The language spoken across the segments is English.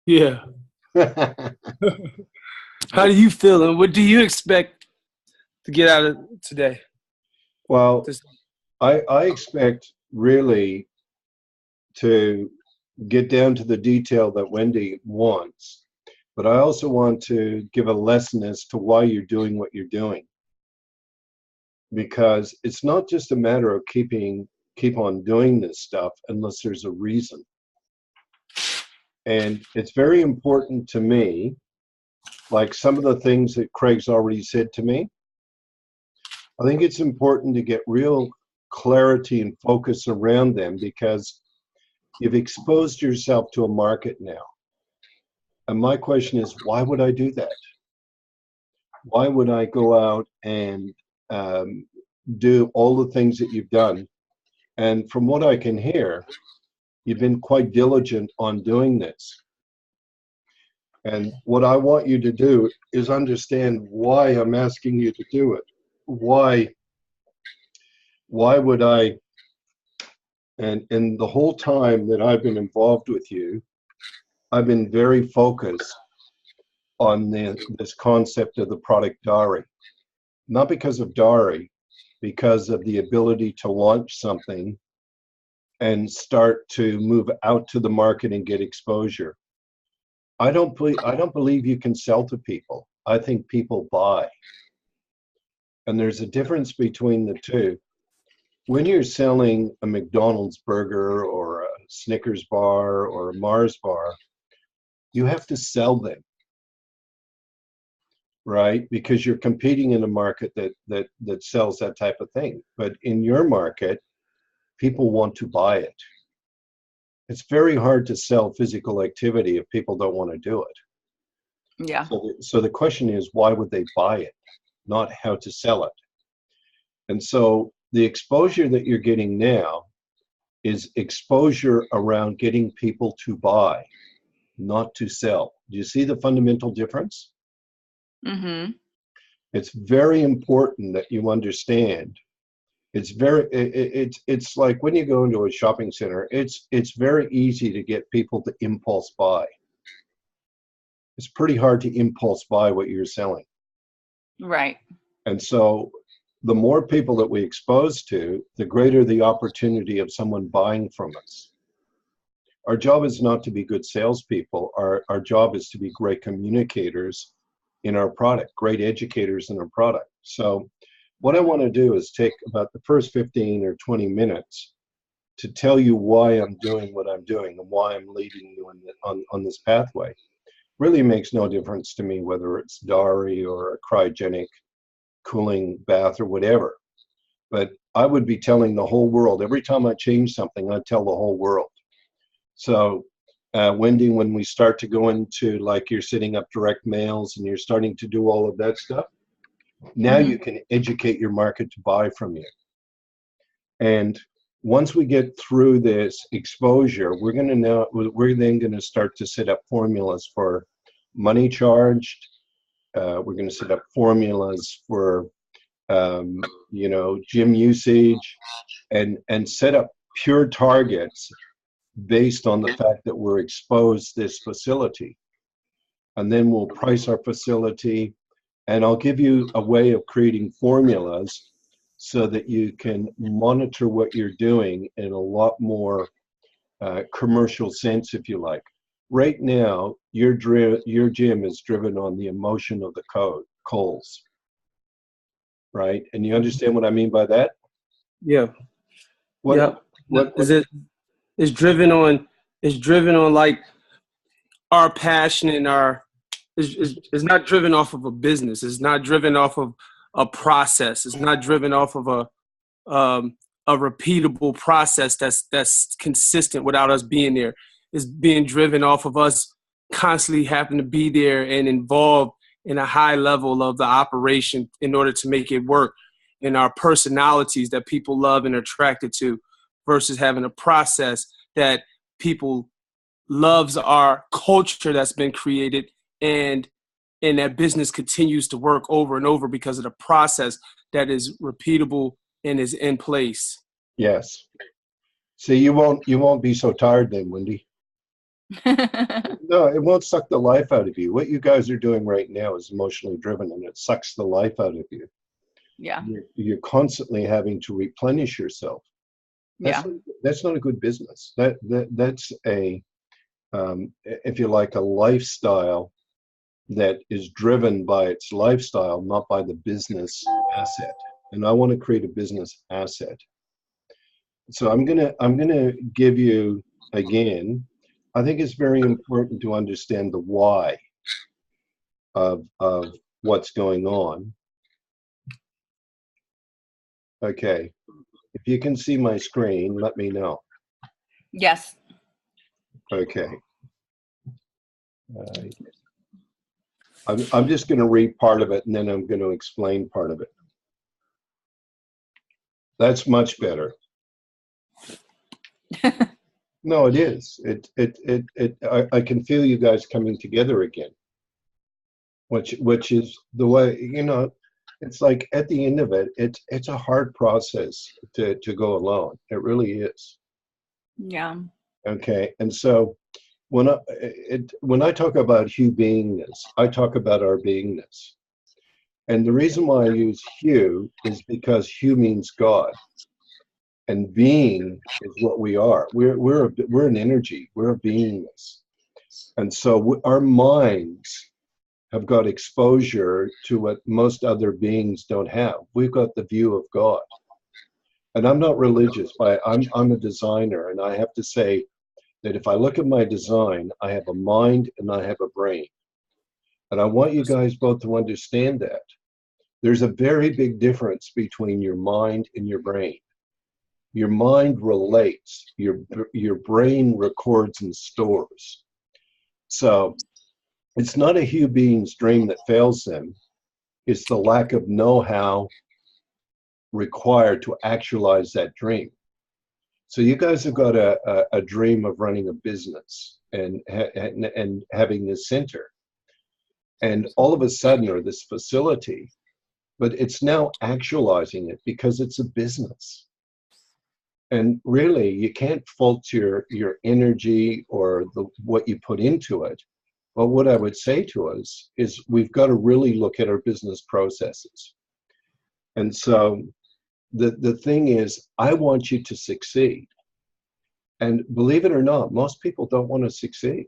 Yeah. How do you feel, and what do you expect to get out of today? Well, This, I expect really to get down to the detail that Wendy wants, but I also want to give a lesson as to why you're doing what you're doing, because it's not just a matter of keep on doing this stuff unless there's a reason. And it's very important to me, like some of the things that Craig's already said to me. I think it's important to get real clarity and focus around them because you've exposed yourself to a market now. And my question is, why would I do that? Why would I go out and um, do all the things that you've done? And from what I can hear, you've been quite diligent on doing this. And what I want you to do is understand why I'm asking you to do it. Why would I? And the whole time that I've been involved with you, I've been very focused on this concept of the product diary. Not because of diary, because of the ability to launch something and start to move out to the market and get exposure. I don't believe you can sell to people. I think people buy. And there's a difference between the two. When you're selling a McDonald's burger or a Snickers bar or a Mars bar, you have to sell them, right? Because you're competing in a market that sells that type of thing. But in your market, people want to buy it. It's very hard to sell physical activity if people don't want to do it. Yeah. So the question is, why would they buy it, not how to sell it? And so the exposure that you're getting now is exposure around getting people to buy, not to sell. Do you see the fundamental difference? Mm-hmm. It's very important that you understand. It's like when you go into a shopping center, it's very easy to get people to impulse buy. It's pretty hard to impulse buy what you're selling. Right. And so the more people that we expose to, the greater the opportunity of someone buying from us. Our job is not to be good salespeople. Our job is to be great communicators in our product, great educators in our product. So what I want to do is take about the first 15 or 20 minutes to tell you why I'm doing what I'm doing and why I'm leading you on this pathway. Really makes no difference to me whether it's Dari or a cryogenic cooling bath or whatever. But I would be telling the whole world. Every time I change something, I tell the whole world. So Wendy, when we start to go into, like, you're setting up direct mails and you're starting to do all of that stuff, now Mm-hmm. you can educate your market to buy from you. And once we get through this exposure, we're then going to start to set up formulas for money charged. We're going to set up formulas for gym usage, and set up pure targets based on the fact that we're exposed this facility. And then we'll price our facility, and I'll give you a way of creating formulas so that you can monitor what you're doing in a lot more commercial sense, if you like. Right now, your gym is driven on the emotion of the coals, right? And you understand what I mean by that? yeah. What, Yeah. what, Is what? it? It's driven on like our passion and our is not driven off of a business. It's not driven off of a process. It's not driven off of a repeatable process that's consistent without us being there. It's being driven off of us constantly having to be there and involved in a high level of the operation in order to make it work, and our personalities that people love and are attracted to, versus having a process that people loves, our culture that's been created, and that business continues to work over and over because of the process that is repeatable and is in place. Yes. See, you won't be so tired then, Wendy. No, it won't suck the life out of you. What you guys are doing right now is emotionally driven, and it sucks the life out of you. Yeah. You're constantly having to replenish yourself. Yeah. That's not a good business. That's a if you like, a lifestyle that is driven by its lifestyle, not by the business asset. And I want to create a business asset. So I'm gonna give you again. I think it's very important to understand the why of what's going on. Okay, if you can see my screen, let me know. Yes. Okay. I'm just going to read part of it, and then I'm going to explain part of it. That's much better. No, it is. I can feel you guys coming together again, which is the way, you know, it's like at the end of it, it's a hard process to go alone. It really is. Yeah. Okay. And so when I talk about Hugh beingness, I talk about our beingness. And the reason why I use Hugh is because Hugh means God, and being is what we are. We're an energy. We're a beingness, and so our minds have got exposure to what most other beings don't have. We've got the view of God, and I'm not religious, but I'm a designer, and I have to say that if I look at my design, I have a mind and I have a brain, and I want you guys both to understand that. There's a very big difference between your mind and your brain. Your mind relates, your brain records and stores. So it's not a human being's dream that fails them. It's the lack of know-how required to actualize that dream. So you guys have got a dream of running a business and having this center. And all of a sudden, or this facility, but it's now actualizing it because it's a business. And really, you can't fault your energy or what you put into it. But what I would say to us is we've got to really look at our business processes. And so the thing is, I want you to succeed. And believe it or not, most people don't want to succeed.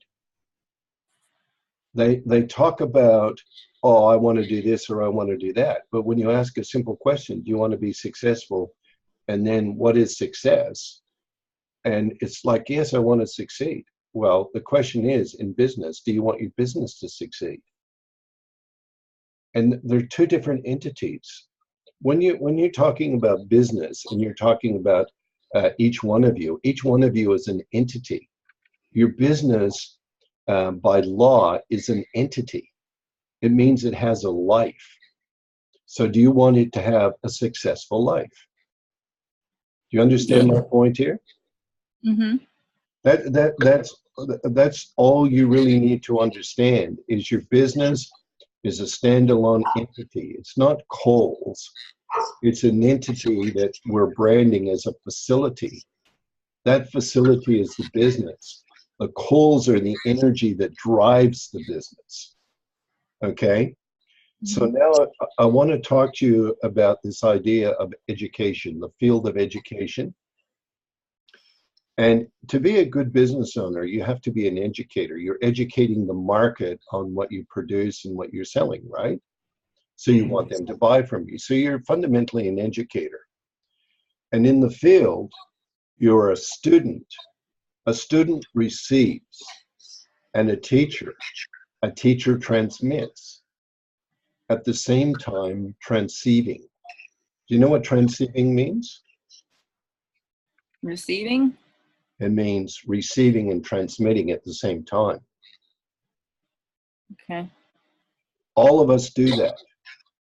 They talk about, oh, I want to do this or I want to do that. But when you ask a simple question, do you want to be successful? And then what is success? And it's like, yes, I want to succeed. Well, the question is, in business, do you want your business to succeed? And they're two different entities. When you're talking about business and you're talking about each one of you is an entity. Your business, by law, is an entity. It means it has a life. So do you want it to have a successful life? Do you understand my point here? Mm-hmm. That's all you really need to understand is your business is a standalone entity. It's not Kohl's. It's an entity that we're branding as a facility. That facility is the business. The Kohl's are the energy that drives the business. Okay? So now I want to talk to you about this idea of education, the field of education. And to be a good business owner, you have to be an educator. You're educating the market on what you produce and what you're selling, right? So you want them to buy from you. So you're fundamentally an educator. And in the field, you're a student. A student receives, and a teacher transmits. At the same time, transceiving. Do you know what transceiving means? Receiving? It means receiving and transmitting at the same time. Okay. All of us do that.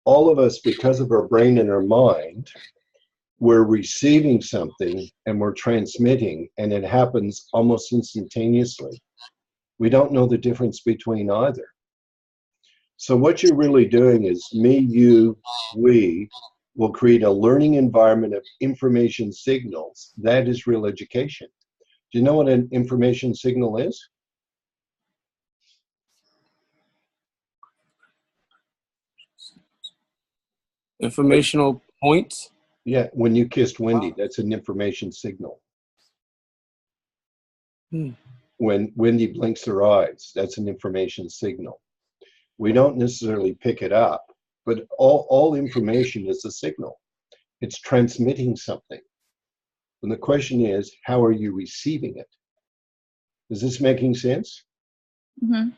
All of us, because of our brain and our mind, we're receiving something and we're transmitting, and it happens almost instantaneously. We don't know the difference between either. So what you're really doing is me, you, we will create a learning environment of information signals. That is real education. Do you know what an information signal is? Informational points. Yeah, when you kissed Wendy, that's an information signal. Hmm. When Wendy blinks her eyes, that's an information signal. We don't necessarily pick it up, but all information is a signal. It's transmitting something. And the question is, how are you receiving it? Is this making sense? Mm-hmm.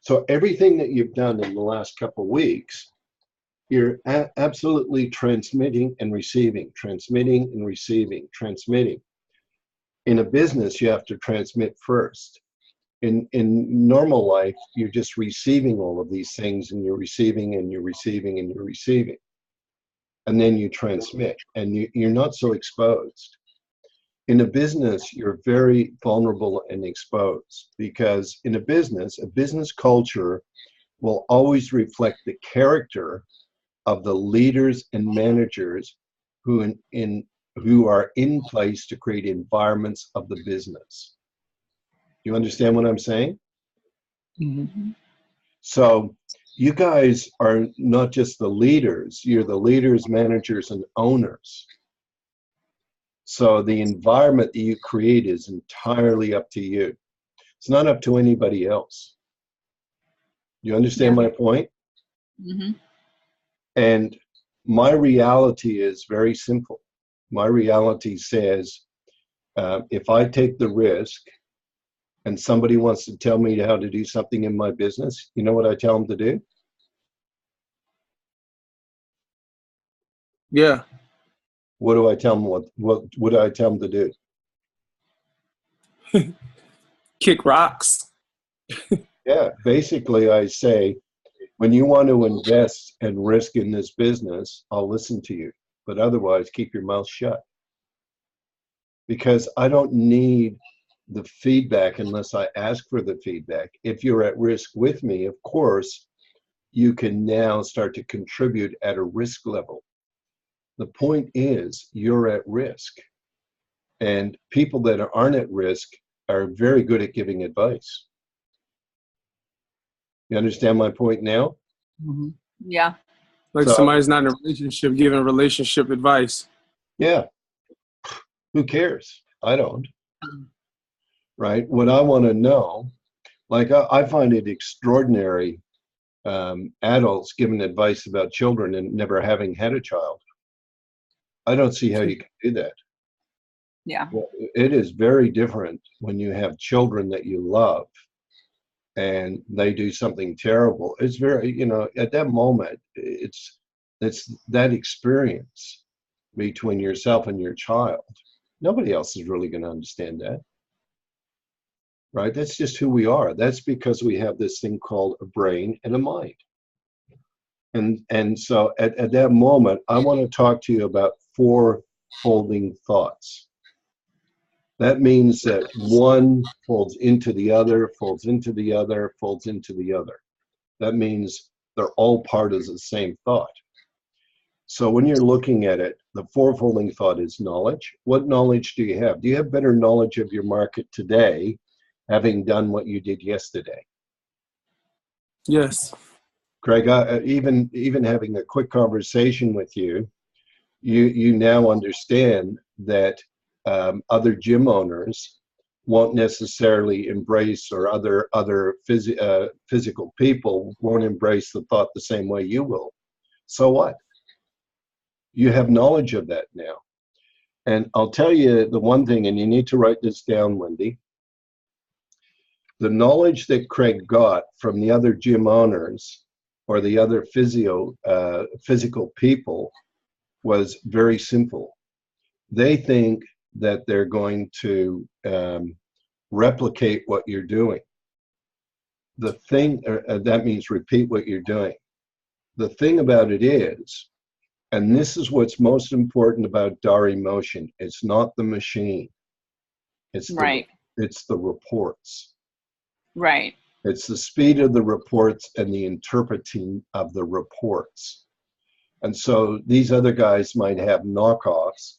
So everything that you've done in the last couple of weeks, you're absolutely transmitting and receiving, transmitting and receiving, transmitting. In a business, you have to transmit first. In normal life, you're just receiving all of these things, and you're receiving and you're receiving and you're receiving. And then you transmit, and you're not so exposed. In a business, you're very vulnerable and exposed, because in a business culture will always reflect the character of the leaders and managers who are in place to create environments of the business. You understand what I'm saying? Mm-hmm. So you guys are not just the leaders, you're the leaders, managers, and owners. So the environment that you create is entirely up to you. It's not up to anybody else. You understand my point? Mm-hmm. And my reality is very simple. My reality says, if I take the risk and somebody wants to tell me how to do something in my business, you know what I tell them to do? Yeah. What do I tell them? What do I tell them to do? Kick rocks. Yeah, basically I say, when you want to invest and risk in this business, I'll listen to you. But otherwise, keep your mouth shut. Because I don't need the feedback unless I ask for the feedback. If you're at risk with me, of course, you can now start to contribute at a risk level. The point is, you're at risk. And people that aren't at risk are very good at giving advice. You understand my point now? Mm-hmm. Yeah. Like So, somebody's not in a relationship giving relationship advice. yeah, who cares? I don't. Right? What I want to know, like I find it extraordinary, adults giving advice about children and never having had a child. I don't see how you can do that. Yeah. Well, it is very different when you have children that you love and they do something terrible. It's very, at that moment, it's that experience between yourself and your child. Nobody else is really going to understand that. Right? That's just who we are. That's because we have this thing called a brain and a mind. And so at that moment, I want to talk to you about 4 folding thoughts. That means that one folds into the other, folds into the other, folds into the other. That means they're all part of the same thought. So when you're looking at it, the 4 folding thought is knowledge. What knowledge do you have? Do you have better knowledge of your market today, having done what you did yesterday? Yes. Craig, even having a quick conversation with you, you now understand that other gym owners won't necessarily embrace, or other physical people won't embrace the thought the same way you will. So what? You have knowledge of that now. And I'll tell you the one thing, and you need to write this down, Wendy. The knowledge that Craig got from the other gym owners or the other physical people was very simple. They think that they're going to replicate what you're doing. The thing, that means repeat what you're doing. The thing about it is, and this is what's most important about Dari Motion, it's not the machine. It's Right. it's the reports. Right. It's the speed of the reports and the interpreting of the reports. And so these other guys might have knockoffs,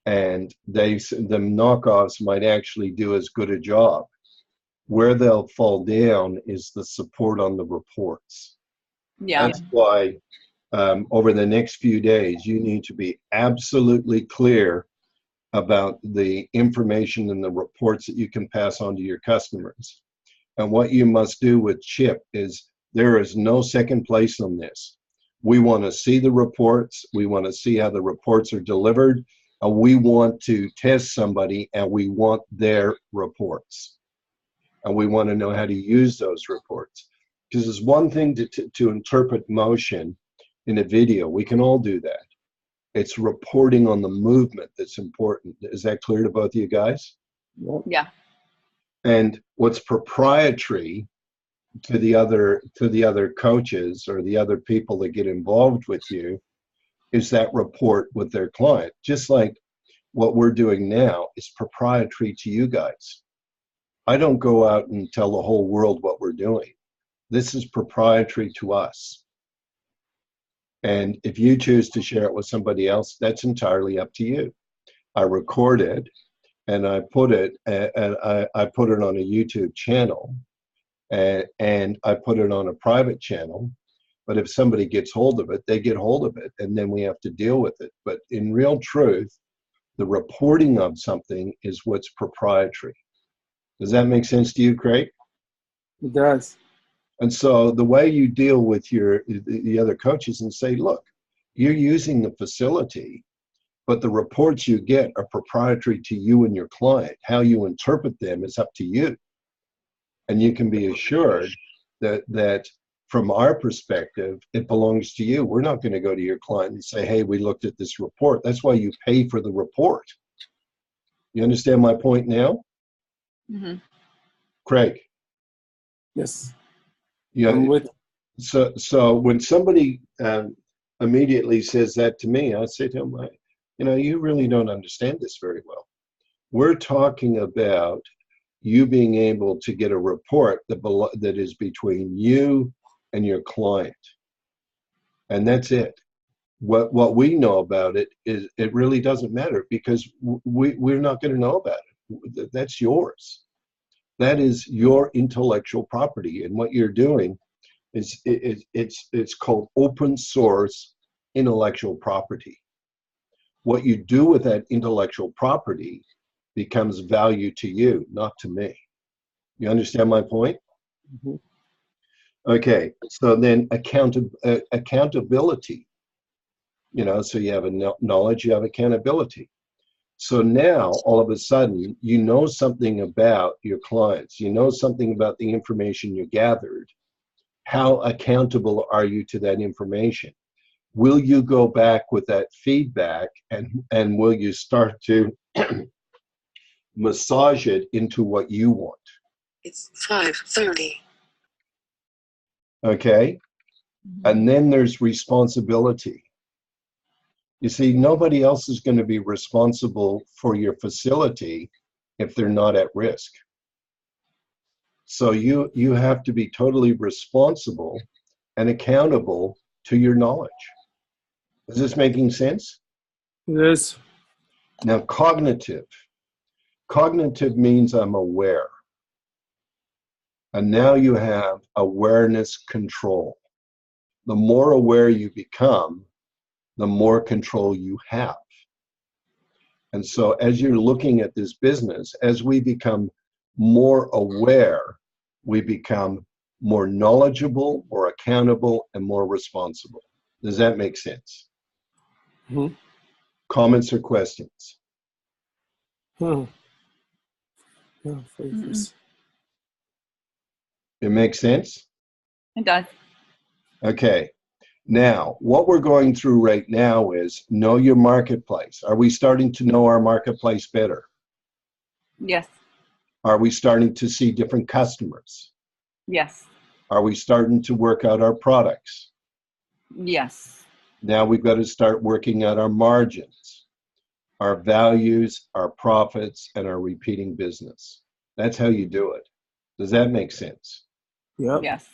and the knockoffs might actually do as good a job. Where they'll fall down is the support on the reports. Yeah. That's why over the next few days, you need to be absolutely clear about the information and the reports that you can pass on to your customers. And what you must do with Chip is there is no second place on this. We want to see the reports. We want to see how the reports are delivered. We want to test somebody, and we want their reports. And we want to know how to use those reports. Because it's one thing to interpret motion in a video. We can all do that. It's reporting on the movement that's important. Is that clear to both of you guys? Yeah. And what's proprietary to the other coaches or the other people that get involved with you is that report with their client. Just like what we're doing now is proprietary to you guys. I don't go out and tell the whole world what we're doing. This is proprietary to us. And if you choose to share it with somebody else, that's entirely up to you. I record it and I put it I put it on a YouTube channel, and I put it on a private channel. But if somebody gets hold of it, they get hold of it, and then we have to deal with it. But in real truth, the reporting of something is what's proprietary. Does that make sense to you, Craig? It does. And so the way you deal with the other coaches and say, look, you're using the facility, but the reports you get are proprietary to you and your client. How you interpret them is up to you. And you can be assured that from our perspective, it belongs to you. We're not going to go to your client and say, hey, we looked at this report. That's why you pay for the report. You understand my point now? Mm-hmm. Craig? Yes. Yeah. I'm with. So when somebody immediately says that to me, I say to them, you really don't understand this very well. We're talking about you being able to get a report that is between you and your client. And that's it. What we know about it is it really doesn't matter, because we're not going to know about it. That's yours. That is your intellectual property. And what you're doing is it's called open source intellectual property. What you do with that intellectual property becomes value to you, not to me. You understand my point? Mm-hmm. Okay, so then accountability. So you have knowledge, you have accountability. So now, all of a sudden, you know something about your clients. You know something about the information you gathered. How accountable are you to that information? Will you go back with that feedback, and will you start to massage it into what you want? It's 5:30. Okay? And then there's responsibility. You see, nobody else is going to be responsible for your facility if they're not at risk. So you have to be totally responsible and accountable to your knowledge. Is this making sense? It is. Now, cognitive. Cognitive means I'm aware. And now you have awareness control. The more aware you become, the more control you have. And so as you're looking at this business, as we become more aware, we become more knowledgeable, more accountable, and more responsible. Does that make sense? Mm-hmm. Comments or questions? Oh, favors. It makes sense? It does. Okay. Now, what we're going through right now is know your marketplace. Are we starting to know our marketplace better? Yes. Are we starting to see different customers? Yes. Are we starting to work out our products? Yes. Now we've got to start working out our margins, our values, our profits, and our repeating business. That's how you do it. Does that make sense? Yep. Yes.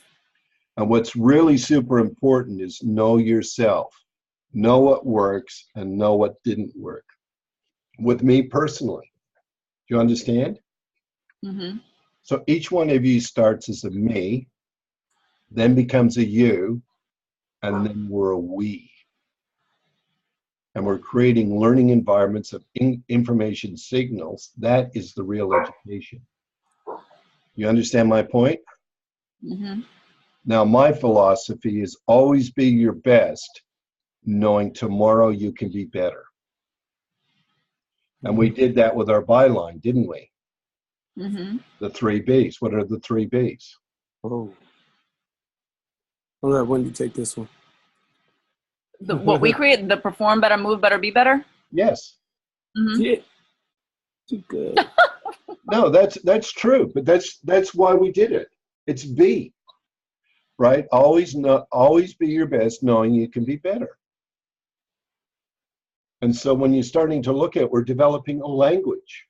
And what's really super important is know yourself. Know what works and know what didn't work. With me personally, do you understand? Mm-hmm. So each one of you starts as a me, then becomes a you, and then we're a we. And we're creating learning environments of information signals. That is the real education. You understand my point? Mm-hmm. Now, my philosophy is always be your best, knowing tomorrow you can be better. And we did that with our byline, didn't we? Mm-hmm. The 3 Bs. What are the 3 Bs? Oh. I'll let Wendy take this one. What we create, the perform better, move better, be better. Yes. Mm-hmm. Yeah. Too good. No, that's true, but that's why we did it. It's B, right? Always be your best, knowing you can be better. And so when you're starting to look at, we're developing a language.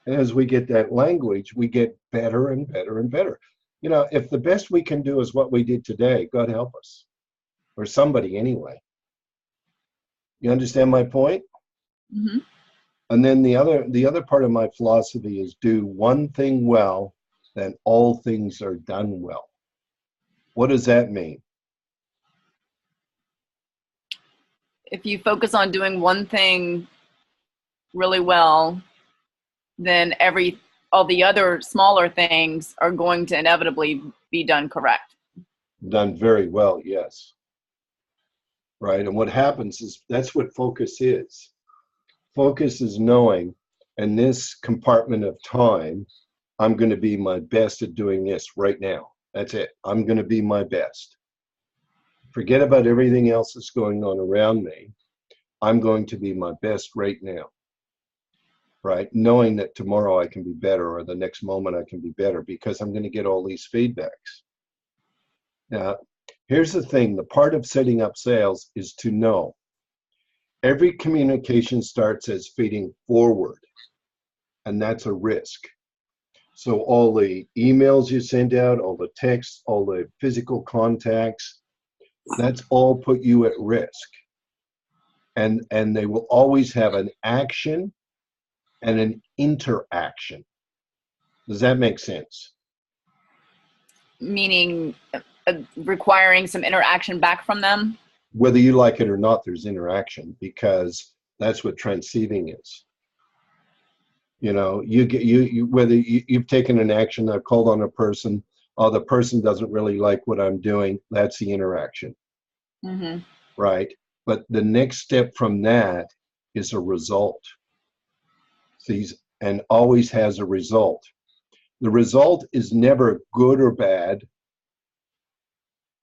And as we get that language, we get better and better and better. You know, if the best we can do is what we did today, God help us, or somebody anyway. You understand my point? Mm-hmm. And then the other part of my philosophy is do one thing well, then all things are done well. What does that mean? If you focus on doing one thing really well, then all the other smaller things are going to inevitably be done correct. Done very well, yes. Right, and what happens is that's what focus is. Focus is knowing, in this compartment of time, I'm going to be my best at doing this right now. That's it. I'm going to be my best. Forget about everything else that's going on around me. I'm going to be my best right now. Right? Knowing that tomorrow I can be better, or the next moment I can be better, because I'm going to get all these feedbacks. Now, here's the thing. The part of setting up sales is to know every communication starts as feeding forward, and that's a risk. So all the emails you send out, all the texts, all the physical contacts, that's all put you at risk. And they will always have an action and an interaction. Does that make sense? Meaning requiring some interaction back from them? Whether you like it or not, there's interaction, because that's what transceiving is. You know, whether you've taken an action, I've called on a person, oh, the person doesn't really like what I'm doing, that's the interaction. Mm-hmm. Right? But the next step from that is a result. And always has a result. The result is never good or bad,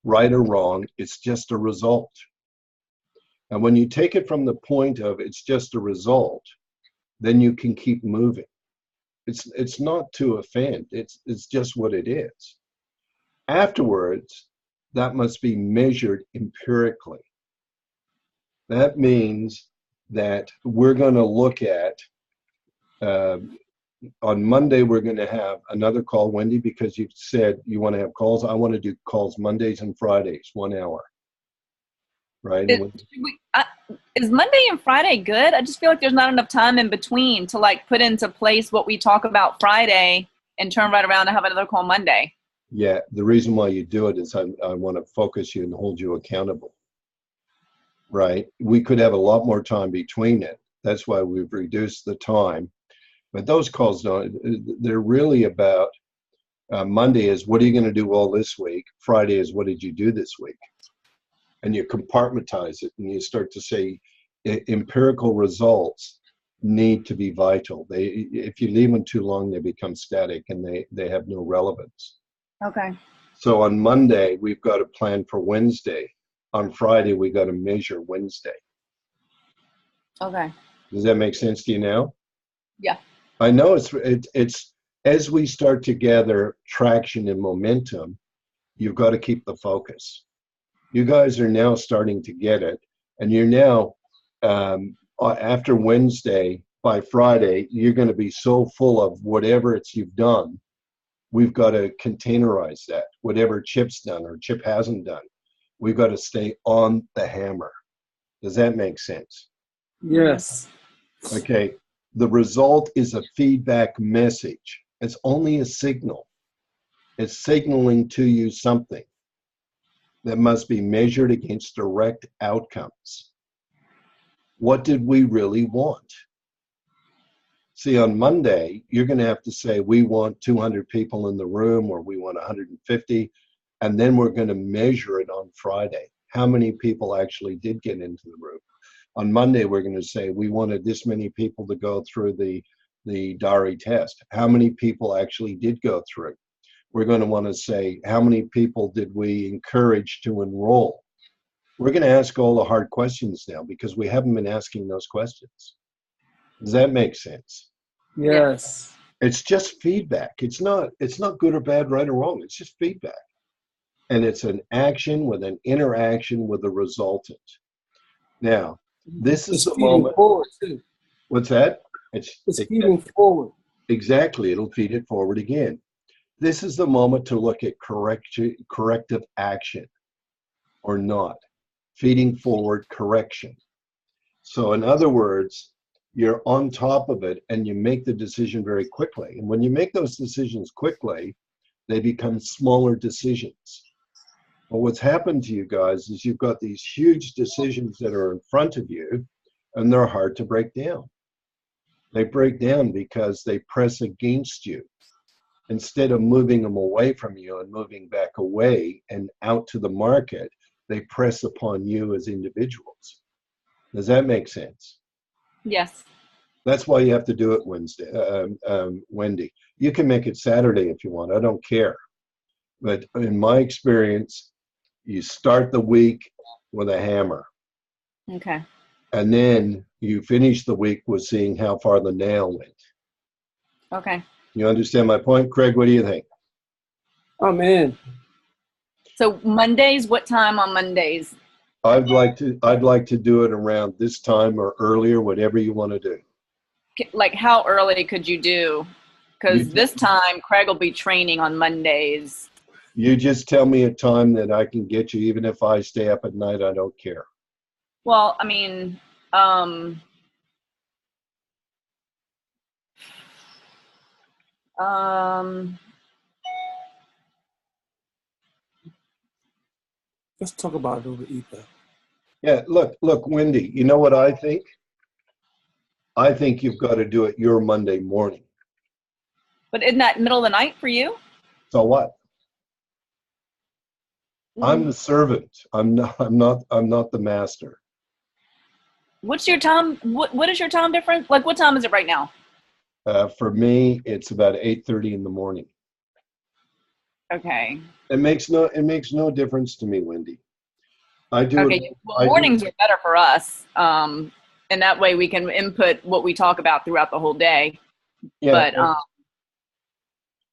right or wrong, it's just a result. And when you take it from the point of it's just a result, then you can keep moving. It's not to offend, it's just what it is. Afterwards, that must be measured empirically. That means that we're going to look at, on Monday, we're going to have another call, Wendy, because you've said you want to have calls. I want to do calls Mondays and Fridays, 1 hour. Right? Is Monday and Friday good? I just feel like there's not enough time in between to like put into place what we talk about Friday and turn right around and have another call Monday. Yeah, the reason why you do it is I want to focus you and hold you accountable. Right? We could have a lot more time between it. That's why we've reduced the time. But those calls, they're really about, Monday is what are you going to do all this week? Friday is what did you do this week? And you compartmentalize it and you start to say empirical results need to be vital. If you leave them too long, they become static and they have no relevance. Okay. So on Monday, we've got to plan for Wednesday. On Friday, we got to measure Wednesday. Okay. Does that make sense to you now? Yeah. I know it's as we start to gather traction and momentum, you've got to keep the focus. You guys are now starting to get it, and you're now after Wednesday, by Friday, you're going to be so full of whatever you've done. We've got to containerize that. Whatever Chip's done or Chip hasn't done, we've got to stay on the hammer. Does that make sense? Yes. Okay. The result is a feedback message. It's only a signal. It's signaling to you something. that must be measured against direct outcomes. What did we really want? See, on Monday, you're going to have to say, we want 200 people in the room, or we want 150, and then we're going to measure it on Friday. How many people actually did get into the room? On Monday, we're going to say, we wanted this many people to go through the diary test. How many people actually did go through? We're going to want to say, how many people did we encourage to enroll? We're going to ask all the hard questions now because we haven't been asking those questions. Does that make sense? Yes. It's just feedback. It's not good or bad, right or wrong. It's just feedback. And it's an action with an interaction with a resultant. Now, this is the moment. Forward too. What's that? It's feeding forward. Exactly. It'll feed it forward again. This is the moment to look at corrective action or not. Feeding forward correction. So in other words, you're on top of it and you make the decision very quickly. And when you make those decisions quickly, they become smaller decisions. Well, what's happened to you guys is you've got these huge decisions that are in front of you, and they're hard to break down. They break down because they press against you. Instead of moving them away from you and moving back away and out to the market, they press upon you as individuals. Does that make sense? Yes. That's why you have to do it Wendy. You can make it Saturday if you want. I don't care. But in my experience, you start the week with a hammer. Okay. And then you finish the week with seeing how far the nail went. Okay. You understand my point? Craig, what do you think? Oh, man. So Mondays, what time on Mondays? I'd like to do it around this time or earlier, whatever you want to do. Like how early could you do? Because this time Craig will be training on Mondays. You just tell me a time that I can get you. Even if I stay up at night, I don't care. Well, I mean, Let's talk about it over ether. Yeah, look, Wendy, you know what I think? I think you've got to do it your Monday morning. but isn't that middle of the night for you? So what? I'm the servant. I'm not the master. What's your time? What is your time difference? Like, what time is it right now? For me, it's about 8:30 in the morning. Okay. It makes no difference to me, Wendy. I do. Okay. Well, mornings are better for us, and that way we can input what we talk about throughout the whole day. Yeah. But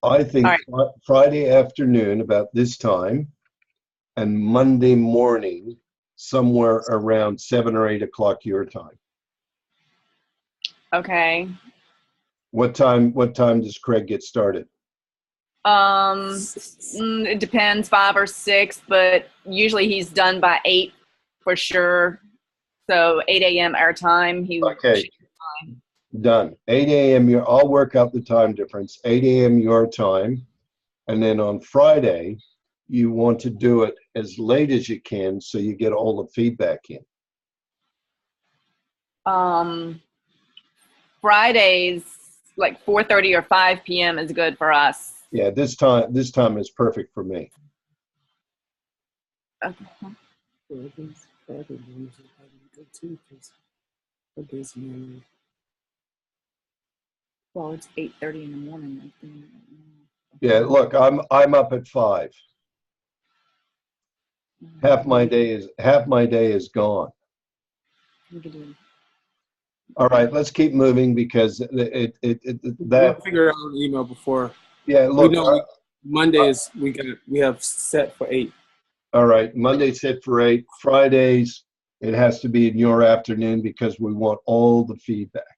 I think right. Friday afternoon about this time, and Monday morning somewhere around 7 or 8 o'clock your time. Okay. What time does Craig get started? It depends, 5 or 6, but usually he's done by 8 for sure. So 8 a.m. our time. Okay. Done. 8 a.m. I'll work out the time difference. 8 a.m. your time, and then on Friday, you want to do it as late as you can so you get all the feedback in. Fridays, like 4:30 or 5 p.m. is good for us. Yeah, this time is perfect for me. Okay. Well, it's 8:30 in the morning. Yeah, look, I'm up at 5. Half my day is gone. All right, let's keep moving because that We'll figure out an email before. Yeah, look. We know Mondays we have set for 8. All right, Mondays set for 8. Fridays it has to be in your afternoon because we want all the feedback.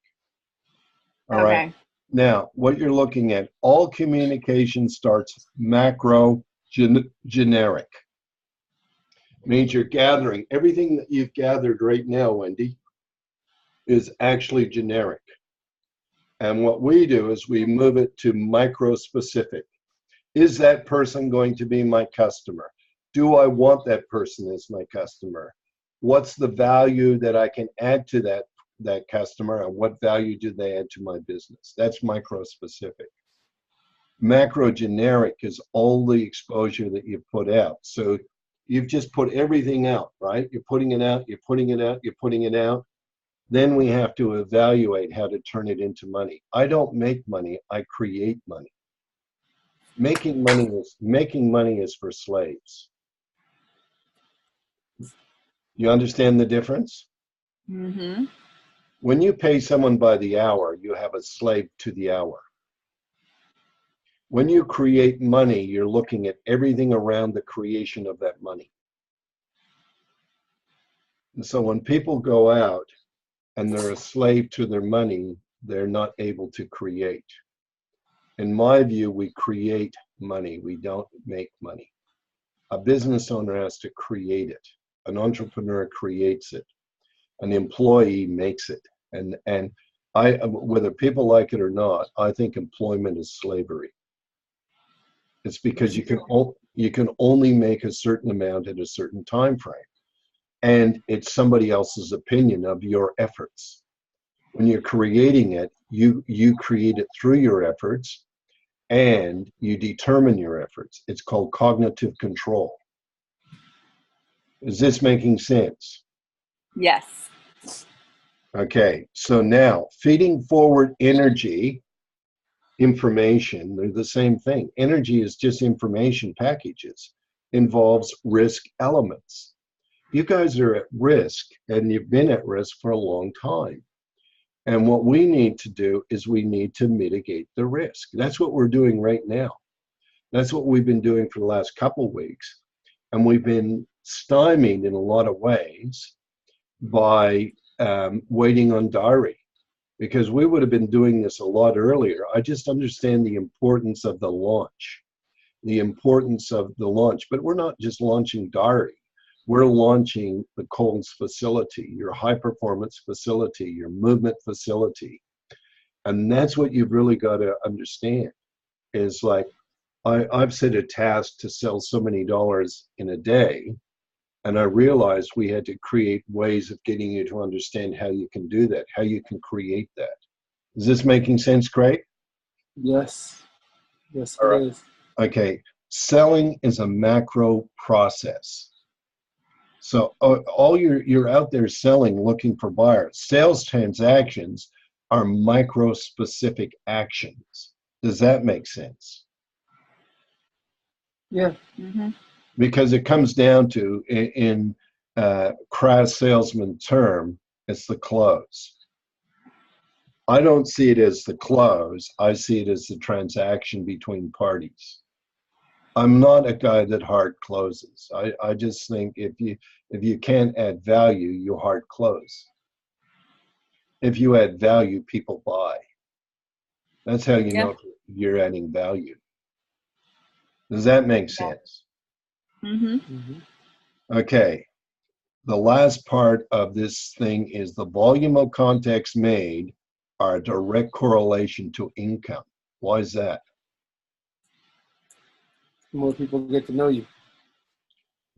All right. Okay. Now, what you're looking at, all communication starts macro generic. Means you're gathering everything that you've gathered right now, Wendy, is actually generic. And what we do is we move it to micro specific. Is that person going to be my customer? Do I want that person as my customer? What's the value that I can add to that customer, and what value do they add to my business? That's micro specific. Macro generic is all the exposure that you put out. So you've just put everything out, right? You're putting it out, you're putting it out, you're putting it out. Then we have to evaluate how to turn it into money. I don't make money, I create money. Making money is for slaves. You understand the difference? Mm-hmm. When you pay someone by the hour, you have a slave to the hour. When you create money, you're looking at everything around the creation of that money. And so when people go out and they're a slave to their money, they're not able to create. In my view, we create money. We don't make money. A business owner has to create it. An entrepreneur creates it. An employee makes it. And I, whether people like it or not, I think employment is slavery. It's because you can only make a certain amount at a certain time frame. And it's somebody else's opinion of your efforts. When you're creating it, you create it through your efforts, and you determine your efforts. It's called cognitive control. Is this making sense? Yes. Okay, so now feeding forward energy, information, they're the same thing. Energy is just information packages, involves risk elements. You guys are at risk, and you've been at risk for a long time. And what we need to do is we need to mitigate the risk. That's what we're doing right now. That's what we've been doing for the last couple of weeks. And we've been stymied in a lot of ways by waiting on diary, because we would have been doing this a lot earlier. I just understand the importance of the launch, but we're not just launching diary. We're launching the Coles facility, your high performance facility, your movement facility. And that's what you've really got to understand is like, I've set a task to sell so many dollars in a day. And I realized we had to create ways of getting you to understand how you can do that, how you can create that. Is this making sense, Craig? Yes. Yes, All right. it is. Okay. Selling is a macro process. So all you're out there selling, looking for buyers. Sales transactions are micro-specific actions. Does that make sense? Yeah. Mm-hmm. Because it comes down to, in crass salesman term, it's the close. I don't see it as the close. I see it as the transaction between parties. I'm not a guy that hard closes. I just think if you can't add value, you hard close. If you add value, people buy. That's how you know you're adding value. Does that make sense? Mm-hmm. Mm-hmm. Okay. The last part of this thing is the volume of contacts made are a direct correlation to income. Why is that? More people get to know you.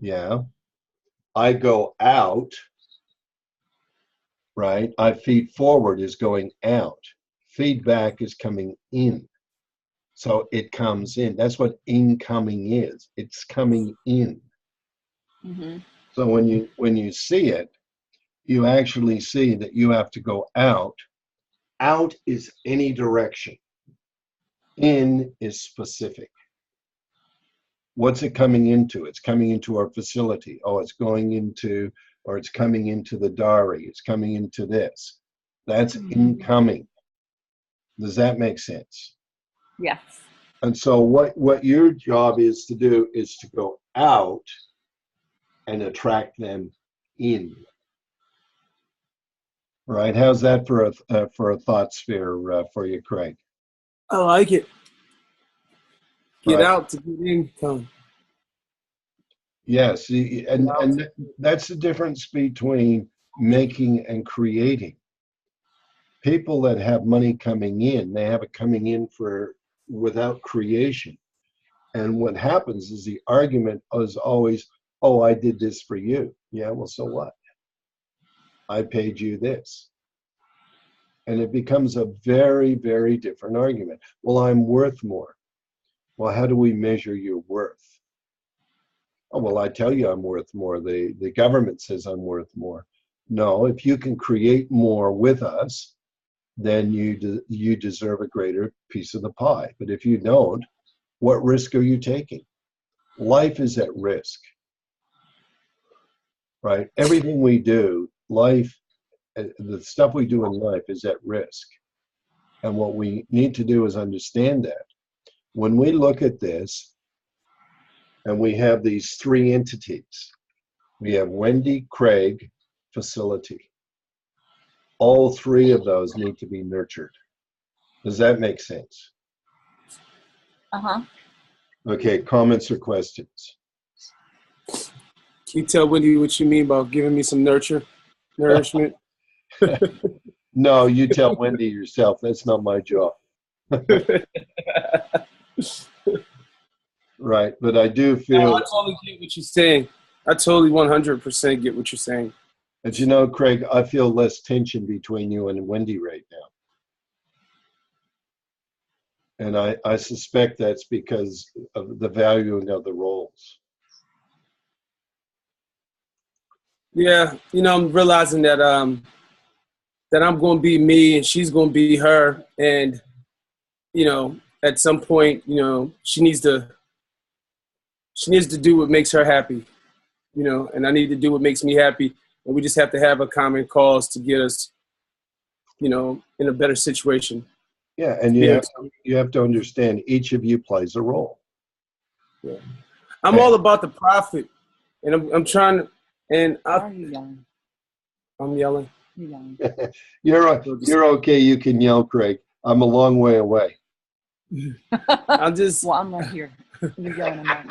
Yeah. I go out, right? I feed forward is going out. Feedback is coming in. So it comes in. That's what incoming is. It's coming in. Mm-hmm. So when you see it, you actually see that you have to go out. Out is any direction. In is specific. What's it coming into? It's coming into our facility. Oh, it's going into, or it's coming into the diary. It's coming into this. That's incoming. Does that make sense? Yes. And so what your job is to do is to go out and attract them in. Right? How's that for a thought sphere for you, Craig? I like it. Get Right. out to get income. Yes, and that's the difference between making and creating. People that have money coming in, they have it coming in without creation. And what happens is the argument is always, oh, I did this for you. Yeah, well, so what? I paid you this. And it becomes a very, very different argument. Well, I'm worth more. Well, how do we measure your worth? Oh, well, I tell you I'm worth more. The government says I'm worth more. No, if you can create more with us, then you deserve a greater piece of the pie. But if you don't, what risk are you taking? Life is at risk, right? Everything we do, life, the stuff we do in life is at risk. And what we need to do is understand that. When we look at this, and we have these three entities, we have Wendy, Craig, facility. All three of those need to be nurtured. Does that make sense? Uh-huh. Okay, comments or questions? Can you tell Wendy what you mean by giving me some nourishment? No, you tell Wendy yourself. That's not my job. Right, but I do feel... No, I totally get what you're saying. I totally 100% get what you're saying. As you know, Craig, I feel less tension between you and Wendy right now. And I suspect that's because of the valuing of the roles. Yeah, I'm realizing that that I'm going to be me and she's going to be her, and at some point, she needs to do what makes her happy, and I need to do what makes me happy, and we just have to have a common cause to get us, in a better situation. Yeah, and you have to understand each of you plays a role. Yeah, I'm all about the profit, and I'm trying to, and Are you yelling? I'm yelling. You're yelling. You're okay. You can yell, Craig. I'm a long way away. I'm just. Well, I'm right here. You're yelling. I'm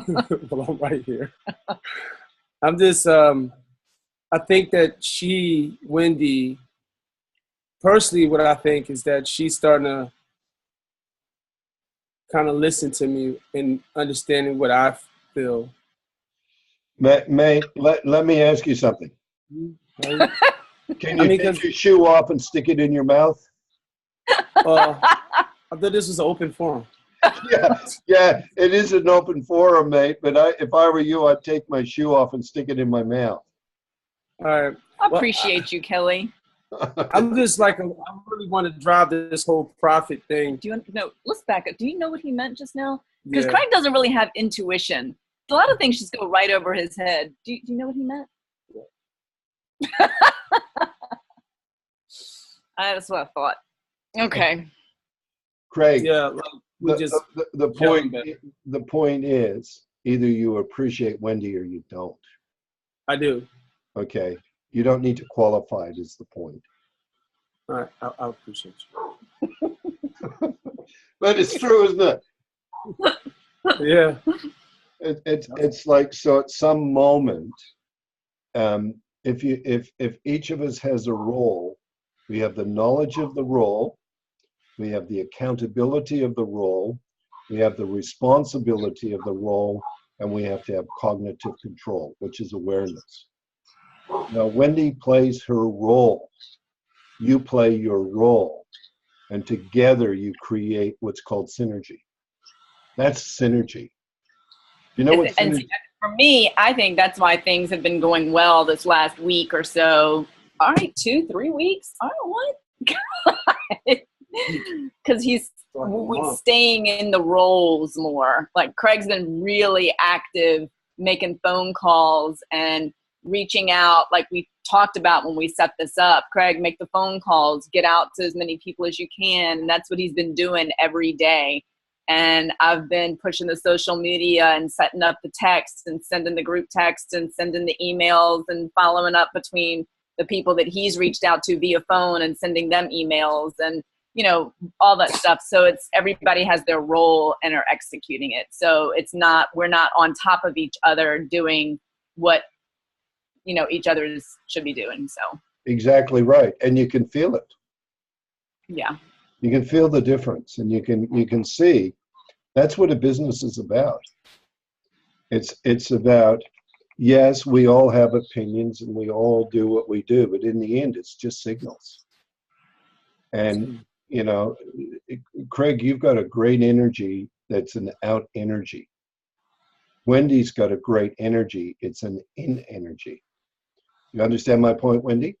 right here. Well, I'm right here. I'm just. I think that Wendy, personally, what I think is that she's starting to kind of listen to me and understanding what I feel. May, let me ask you something. Right? Can you take your shoe off and stick it in your mouth? I thought this was an open forum. Yeah, it is an open forum, mate. But if I were you, I'd take my shoe off and stick it in my mouth. All right. I appreciate you, Kelly. I'm just like, I really want to drive this whole profit thing. Let's back up. Do you know what he meant just now? Because Yeah. Craig doesn't really have intuition. A lot of things just go right over his head. Do you know what he meant? That's what I thought. Okay. Craig, Yeah, like the point is either you appreciate Wendy or you don't. I do. Okay, you don't need to qualify it is the point. All right, I appreciate you. But it's true, isn't it? Yeah. It's like, so at some moment, if each of us has a role, we have the knowledge of the role, we have the accountability of the role, we have the responsibility of the role, and we have to have cognitive control, which is awareness. Now, Wendy plays her role. You play your role. And together you create what's called synergy. That's synergy. You know what synergy? For me, I think that's why things have been going well this last week or so. All right, 2-3 weeks. I don't know what. Because he's staying in the roles more. Like Craig's been really active, making phone calls and reaching out, like we talked about when we set this up. Craig, make the phone calls, get out to as many people as you can. And that's what he's been doing every day. And I've been pushing the social media and setting up the text and sending the group text and sending the emails and following up between the people that he's reached out to via phone and sending them emails and, all that stuff. So it's everybody has their role and are executing it. So we're not on top of each other doing what, each other should be doing. So exactly right. And you can feel it. Yeah. You can feel the difference, and you can see That's what a business is about. It's about, yes, we all have opinions and we all do what we do, but in the end, it's just signals. And, you know, Craig, you've got a great energy that's an out energy. Wendy's got a great energy. It's an in energy. You understand my point, Wendy?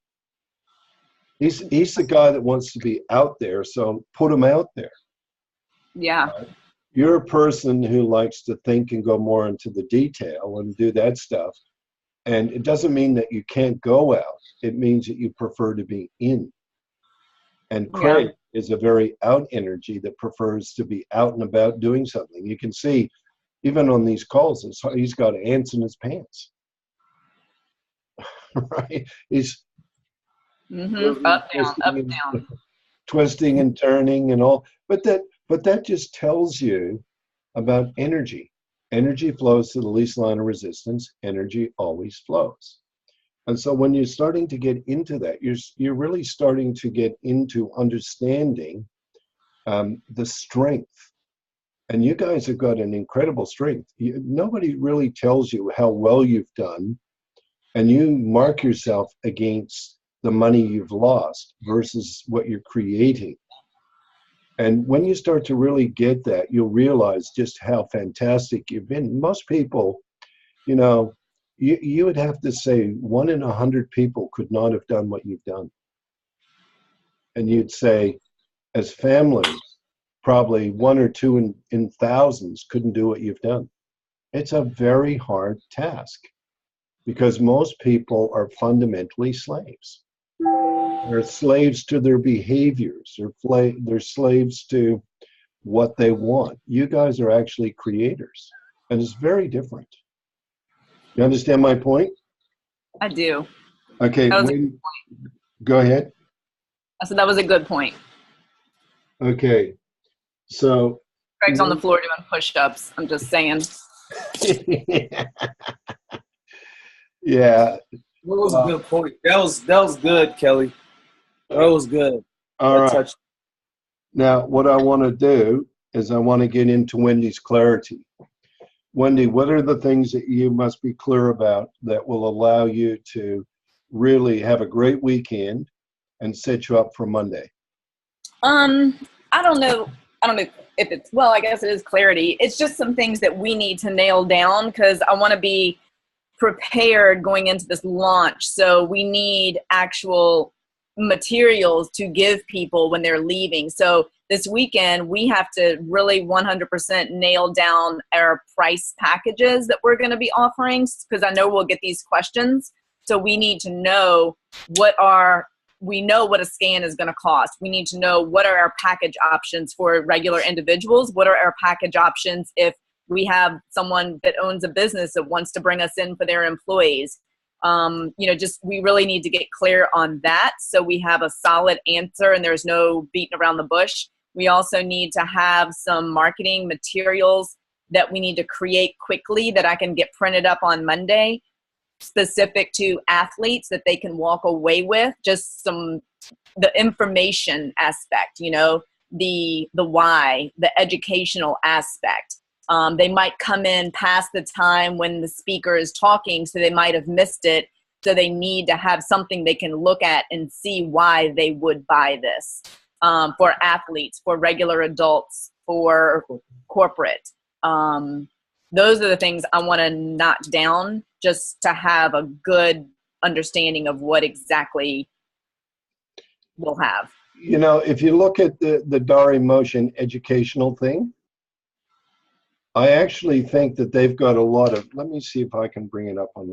He's the guy that wants to be out there, so put him out there. Yeah. You're a person who likes to think and go more into the detail and do that stuff. And it doesn't mean that you can't go out. It means that you prefer to be in. And Craig is a very out energy that prefers to be out and about doing something. You can see, even on these calls, he's got ants in his pants. Right? He's Up, down. Twisting and turning and all. But that just tells you about energy. Energy flows to the least line of resistance. Energy always flows. And so when you're starting to get into that, you're really starting to get into understanding the strength. And you guys have got an incredible strength. Nobody really tells you how well you've done, and you mark yourself against the money you've lost versus what you're creating. And when you start to really get that, you'll realize just how fantastic you've been. Most people, you know, you would have to say 1 in 100 people could not have done what you've done. And you'd say, as families, probably 1 or 2 in thousands couldn't do what you've done. It's a very hard task because most people are fundamentally slaves. They're slaves to their behaviors. They're slaves to what they want. You guys are actually creators, and it's very different. You understand my point? I do. Okay, go ahead. I said that was a good point. Okay, so Craig's on the floor doing push-ups. I'm just saying. Yeah. That was a good point. That was good, Kelly. That was good. All right. Now, what I want to do is I want to get into Wendy's clarity. Wendy, what are the things that you must be clear about that will allow you to really have a great weekend and set you up for Monday? I don't know if it's, well, I guess it is clarity. It's just some things that we need to nail down because I want to be prepared going into this launch. So we need actual materials to give people when they're leaving. So this weekend, we have to really 100% nail down our price packages that we're going to be offering because I know we'll get these questions. So we need to know we know what a scan is going to cost. We need to know what are our package options for regular individuals. What are our package options if we have someone that owns a business that wants to bring us in for their employees? We really need to get clear on that so we have a solid answer and there's no beating around the bush. We also need to have some marketing materials that we need to create quickly that I can get printed up on Monday, specific to athletes that they can walk away with, just the information aspect, the why, the educational aspect. They might come in past the time when the speaker is talking, so they might have missed it. So they need to have something they can look at and see why they would buy this. For athletes, for regular adults, for corporate. Those are the things I want to knock down just to have a good understanding of what exactly we'll have. If you look at the Dari Motion educational thing, I actually think that they've got a lot of, let me see if I can bring it up on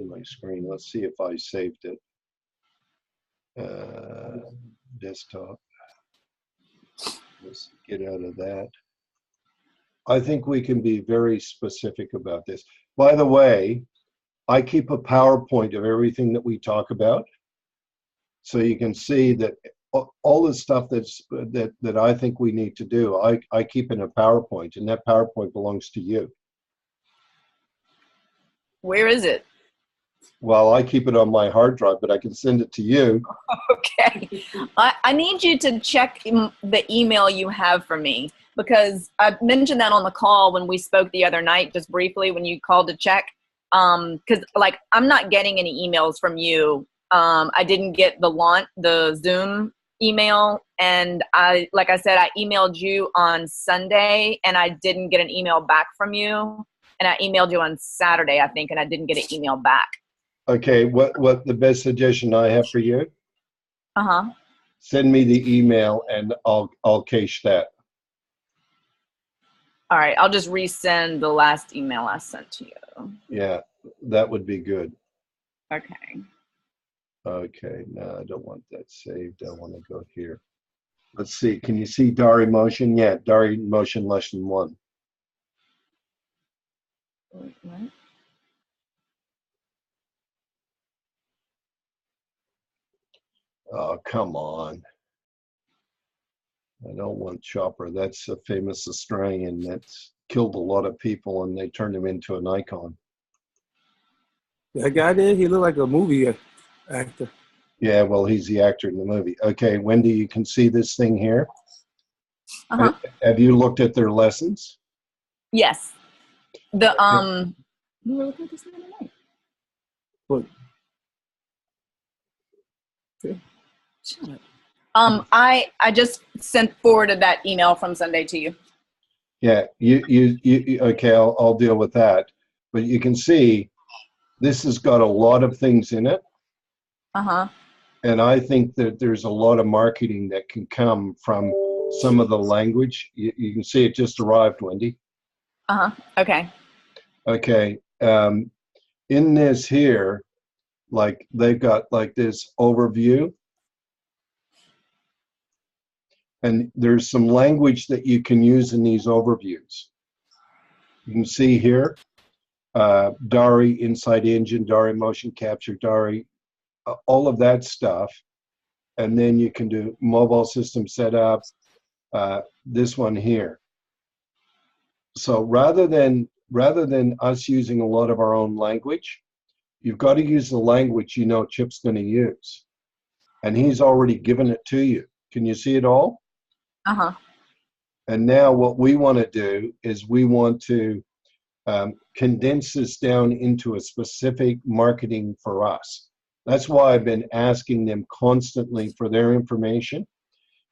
my screen. Let's see if I saved it. Desktop. Let's get out of that. I think we can be very specific about this. By the way, I keep a PowerPoint of everything that we talk about. So you can see that all the stuff that I think we need to do, I keep in a PowerPoint, and that PowerPoint belongs to you. Where is it? Well, I keep it on my hard drive, but I can send it to you. Okay. I need you to check the email you have for me, because I mentioned that on the call when we spoke the other night, just briefly when you called to check. Because like I'm not getting any emails from you. I didn't get the Zoom email, and like I said, I emailed you on Sunday, and I didn't get an email back from you. And I emailed you on Saturday, I think, and I didn't get an email back. Okay, what the best suggestion I have for you? Uh-huh. Send me the email and I'll cache that. All right, I'll just resend the last email I sent to you. Yeah, that would be good. Okay. Okay, no, I don't want that saved. I want to go here. Let's see. Can you see Dari motion? Yeah, Dari motion lesson 1. Wait, what? Oh, come on. I don't want Chopper. That's a famous Australian that's killed a lot of people and they turned him into an icon. That guy did? He looked like a movie actor. Yeah, well, he's the actor in the movie. Okay, Wendy, you can see this thing here. Uh-huh. Have you looked at their lessons? Yes. The we were looking at this the other night. Look. Shut up. I just forwarded that email from Sunday to you. Yeah, you okay, I'll deal with that. But you can see this has got a lot of things in it. Uh-huh. And I think that there's a lot of marketing that can come from some of the language. You can see it just arrived, Wendy. Uh-huh. Okay. Okay. In this here, like they've got like this overview. And there's some language that you can use in these overviews. You can see here, Dari Inside Engine, Dari Motion Capture, Dari, all of that stuff. And then you can do mobile system setup, this one here. So rather than us using a lot of our own language, you've got to use the language you know Chip's going to use. And he's already given it to you. Can you see it all? Uh-huh. And now what we want to do is we want to condense this down into a specific marketing for us. That's why I've been asking them constantly for their information.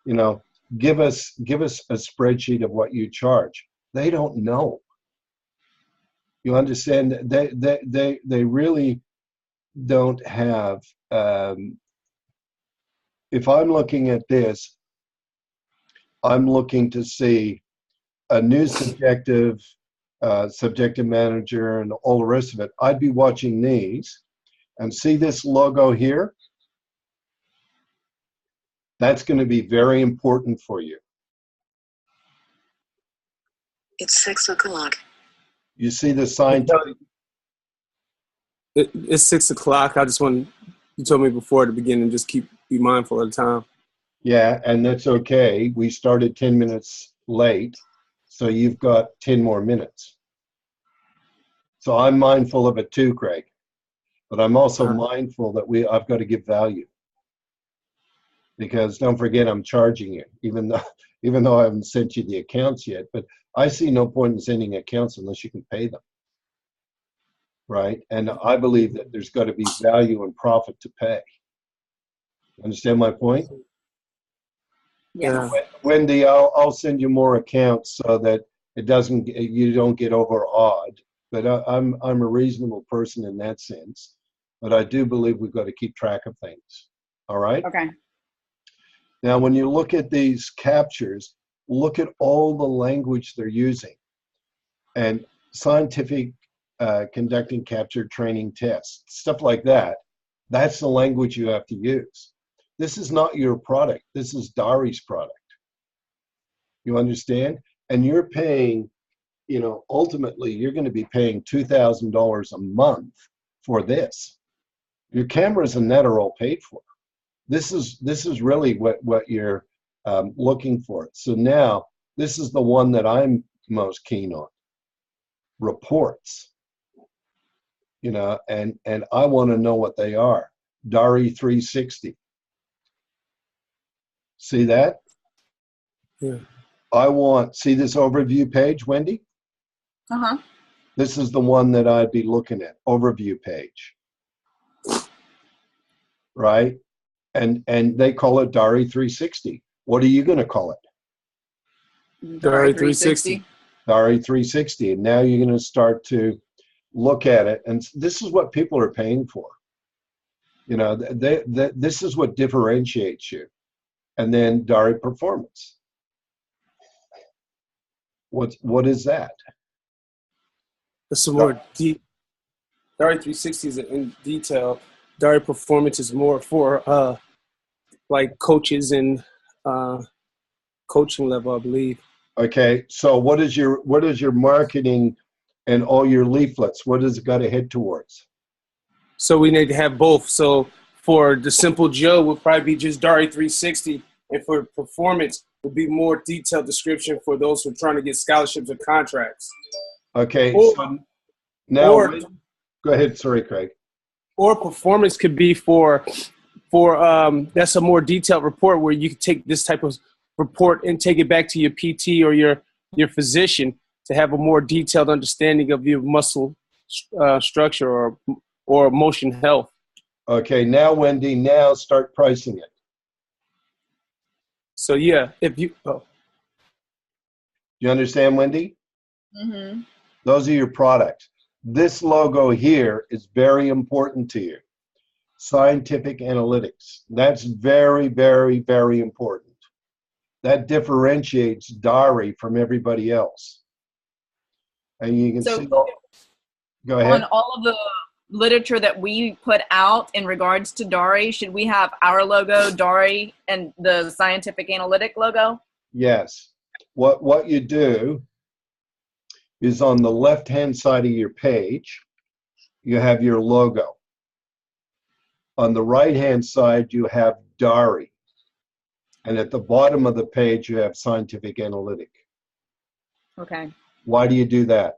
You know, give us a spreadsheet of what you charge. They don't know. You understand? They really don't have. If I'm looking at this, I'm looking to see a new subjective, subjective manager, and all the rest of it. I'd be watching these and see this logo here. That's going to be very important for you. It's 6 o'clock. You see the sign? It's 6 o'clock. I just want, you told me before at the beginning, just be mindful of the time. Yeah, and that's okay. We started 10 minutes late, so you've got 10 more minutes. So I'm mindful of it too, Craig. But I'm also mindful that I've got to give value. Because don't forget, I'm charging you, even though I haven't sent you the accounts yet. But I see no point in sending accounts unless you can pay them. Right? And I believe that there's got to be value and profit to pay. Understand my point? Yes. Yeah. Wendy, I'll send you more accounts so that you don't get overawed. But I'm a reasonable person in that sense. But I do believe we've got to keep track of things. All right? Okay. Now, when you look at these captures, look at all the language they're using. And scientific conducting capture training tests, stuff like that, that's the language you have to use. This is not your product. This is Dari's product. You understand? And you're paying, you know, ultimately, you're going to be paying $2,000 a month for this. Your cameras and net are all paid for. This is really what you're looking for. So now, this is the one that I'm most keen on. Reports. You know, and I want to know what they are. Dari 360. See that? Yeah. I want, see this overview page, Wendy? Uh-huh. This is the one that I'd be looking at, overview page. Right? And they call it Dari 360. What are you going to call it? Dari 360. Dari 360. And now you're going to start to look at it. And this is what people are paying for. You know, this is what differentiates you. And then Dari Performance. What is that? That's some more deep. Dari 360 is in detail. Dari Performance is more for like coaches and coaching level, I believe. Okay, so what is your marketing and all your leaflets? What does it got to head towards? So we need to have both. So for the simple Joe, would probably be just Dari 360, and for performance, would be more detailed description for those who are trying to get scholarships or contracts. Okay, Or, so now or, go ahead. Sorry, Craig. Or performance could be for that's a more detailed report where you can take this type of report and take it back to your PT or your physician to have a more detailed understanding of your muscle structure or motion health. Okay, now Wendy, now start pricing it. So yeah, if you You understand, Wendy? Mm-hmm. Those are your products. This logo here is very important to you. Scientific analytics. That's very, very, very important. That differentiates Dari from everybody else. And you can see, go ahead. On all of the literature that we put out in regards to Dari, should we have our logo, Dari, and the scientific analytic logo? Yes. What you do is on the left-hand side of your page, you have your logo. On the right-hand side, you have Dari. And at the bottom of the page, you have scientific analytic. Okay. Why do you do that?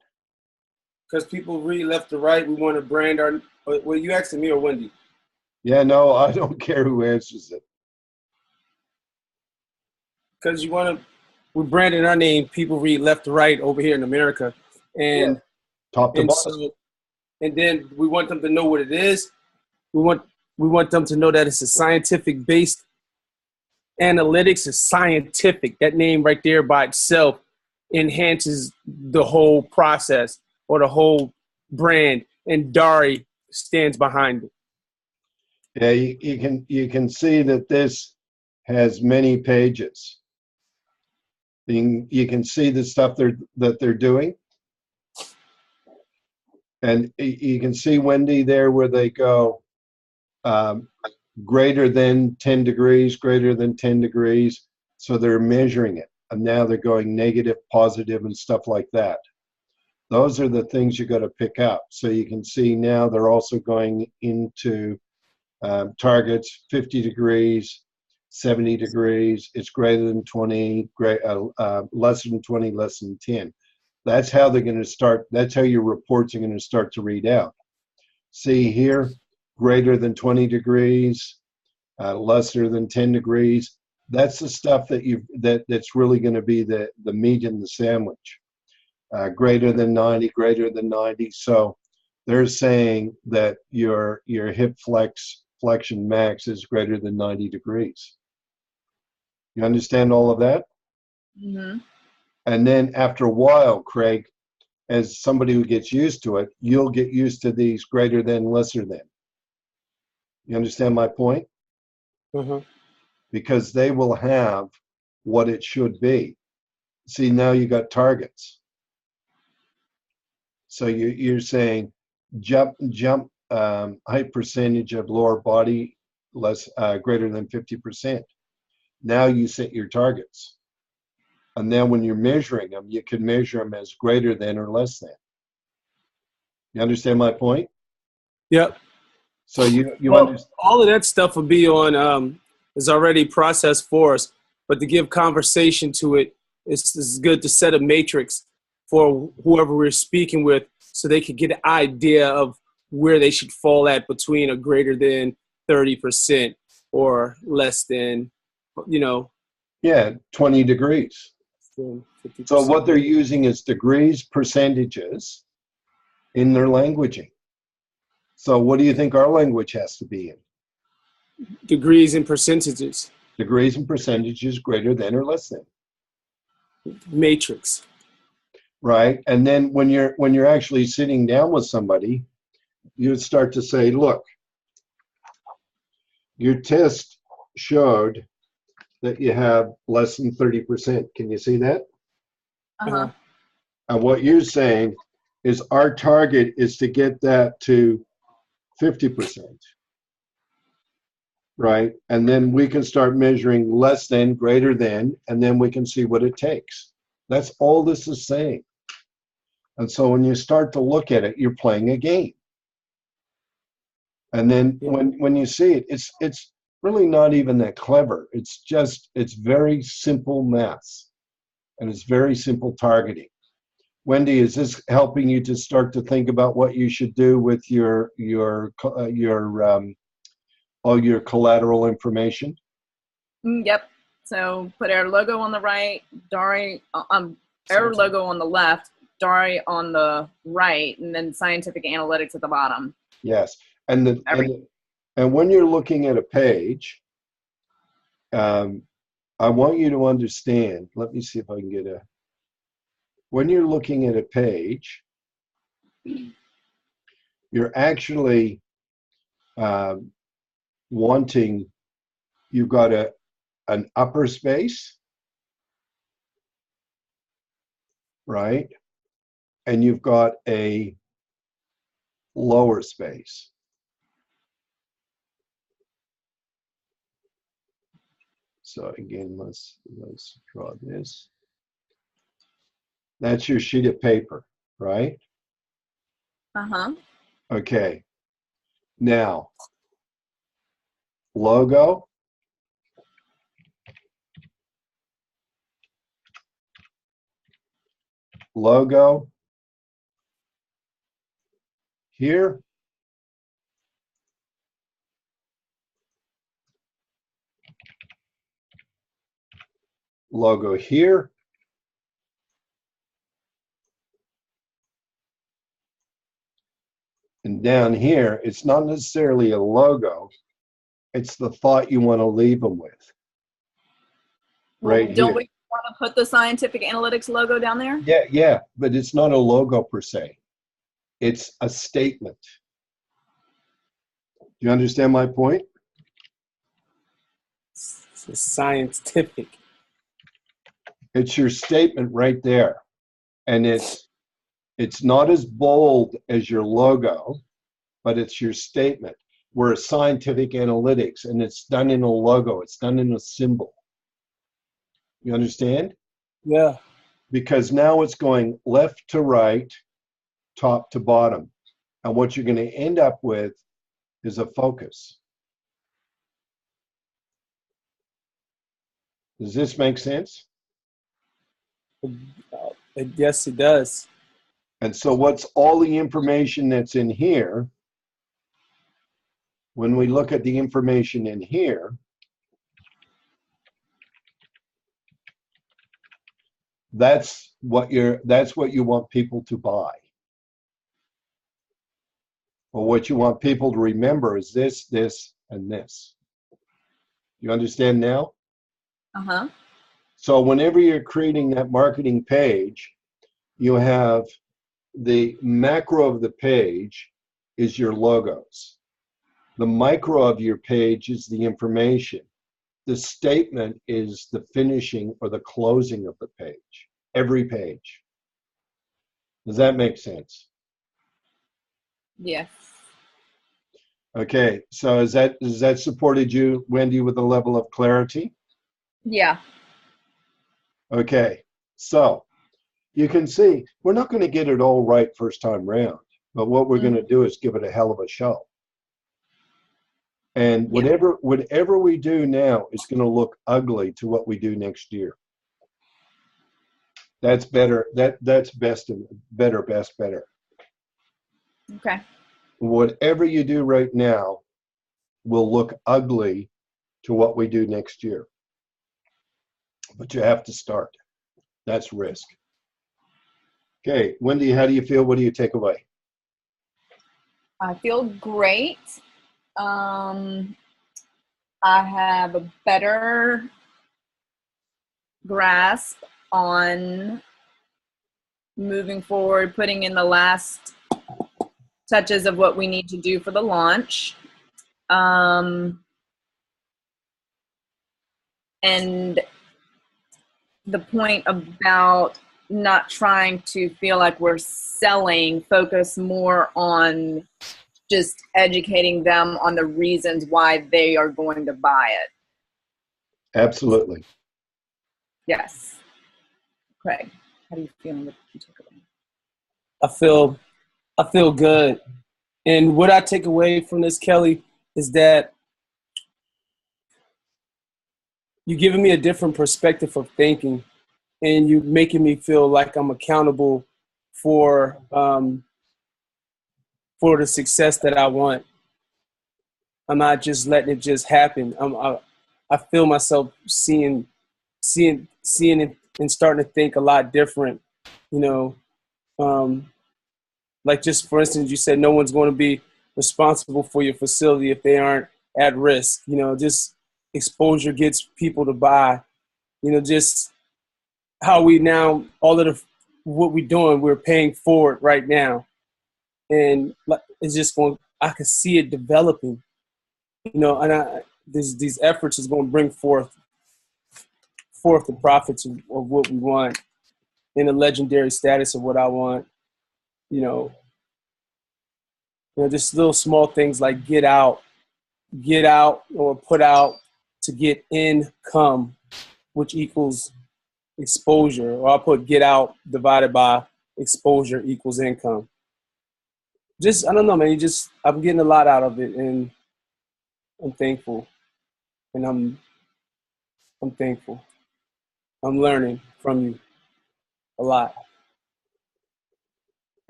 because people read left to right, we want to brand our. Well, you asking me or Wendy? Yeah, no, I don't care who answers it. Because you want to. We're branding our name. People read left to right over here in America, and Top to and bottom. so, and then we want them to know what it is. We want them to know that it's a scientific based. Analytics is scientific. That name right there by itself enhances the whole process or the whole brand, and Dari stands behind it. Yeah, you can see that this has many pages. You can see the stuff that they're doing. And you can see, Wendy, there where they go greater than 10 degrees, greater than 10 degrees. So they're measuring it. And now they're going negative, positive, and stuff like that. Those are the things you got to pick up. So you can see now they're also going into targets 50 degrees, 70 degrees. It's greater than 20, less than 20, less than 10. That's how they're going to start. That's how your reports are going to start to read out. See here, greater than 20 degrees, lesser than 10 degrees. That's the stuff that's really going to be the meat in the sandwich. Greater than 90, greater than 90. So they're saying that your hip flexion max is greater than 90 degrees. You understand all of that? Mm-hmm. And then after a while, Craig, as somebody who gets used to it, you'll get used to these greater than, lesser than. You understand my point? Mm-hmm. Because they will have what it should be. See, now you got targets. So you're saying jump height percentage of lower body less greater than 50%. Now you set your targets. And then when you're measuring them, you can measure them as greater than or less than. You understand my point? Yep. So you well, understand. All of that stuff will be on is already processed for us, but to give conversation to it, it's good to set a matrix for whoever we're speaking with so they could get an idea of where they should fall at between a greater than 30% or less than, Yeah, 20 degrees. Then 50%. So what they're using is degrees, percentages in their languaging. So what do you think our language has to be in? Degrees and percentages. Degrees and percentages greater than or less than. Matrix. Right? And then when you're actually sitting down with somebody, you would start to say, look, your test showed that you have less than 30%. Can you see that? Uh-huh. And what you're saying is our target is to get that to 50%. Right? And then we can start measuring less than, greater than, and then we can see what it takes. That's all this is saying. And so when you start to look at it, you're playing a game. And then when you see it, it's really not even that clever. It's very simple math, and it's very simple targeting. Wendy, is this helping you to start to think about what you should do with all your collateral information? Yep. So put our logo on the right, Dari, our logo on the left, Dari on the right, and then scientific analytics at the bottom. Yes. And when you're looking at a page, I want you to understand, let me see if I can get when you're looking at a page, you're actually you've got an upper space, right? And you've got a lower space. So again, let's draw this. That's your sheet of paper, right? Uh-huh. Okay. Now, logo. Logo. Here. Logo here. And down here, it's not necessarily a logo, it's the thought you want to leave them with. Right Well, don't here. we want to put the scientific analytics logo down there? Yeah, but it's not a logo per se. It's a statement. Do you understand my point? It's scientific. It's your statement right there. And it's not as bold as your logo, but it's your statement. We're a scientific analytics, and it's done in a logo. It's done in a symbol. You understand? Yeah. Because now it's going left to right, top to bottom. And what you're going to end up with is a focus. Does this make sense? Yes, it does. And so what's all the information that's in here? When we look at the information in here, that's what you want people to buy. Or what you want people to remember is this, this, and this. You understand now? Uh-huh. So whenever you're creating that marketing page, you have the macro of the page is your logos. The micro of your page is the information. The statement is the finishing or the closing of the page, every page. Does that make sense? Yes. Okay, so has that supported you, Wendy, with a level of clarity? Yeah. Okay, so you can see we're not going to get it all right first time round, but what we're going to do is give it a hell of a show. And whatever we do now is going to look ugly to what we do next year. That's better. That's best and better, best, better. Okay. Whatever you do right now will look ugly to what we do next year. But you have to start. That's risk. Okay, Wendy, how do you feel? What do you take away? I feel great. I have a better grasp on moving forward, putting in the last touches of what we need to do for the launch. And the point about not trying to feel like we're selling, focus more on just educating them on the reasons why they are going to buy it. Absolutely. Yes. Craig, how do you feel with what you took away? I feel good. And what I take away from this, Kelly, is that you're giving me a different perspective of thinking, and you're making me feel like I'm accountable for the success that I want. I'm not just letting it just happen. I feel myself seeing it and starting to think a lot different. You know, like just for instance, you said no one's going to be responsible for your facility if they aren't at risk. You know, just exposure gets people to buy. You know, just how we now all of what we're doing, we're paying for it right now, and it's just going. I can see it developing. You know, and these efforts is going to bring forth the profits of what we want and the legendary status of what I want. You know, just little small things like get out or put out to get income, which equals exposure. Or I'll put get out divided by exposure equals income. Just, I don't know, man. I'm getting a lot out of it, and I'm thankful. And I'm thankful. I'm learning from you a lot.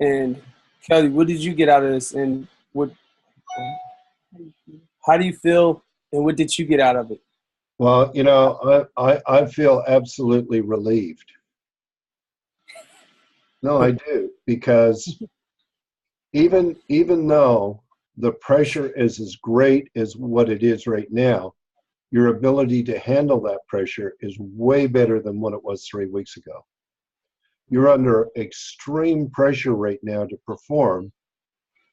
And Kelly, what did you get out of this? And how do you feel? And what did you get out of it? Well, you know, I feel absolutely relieved. No, I do, because even though the pressure is as great as what it is right now, your ability to handle that pressure is way better than what it was 3 weeks ago. You're under extreme pressure right now to perform,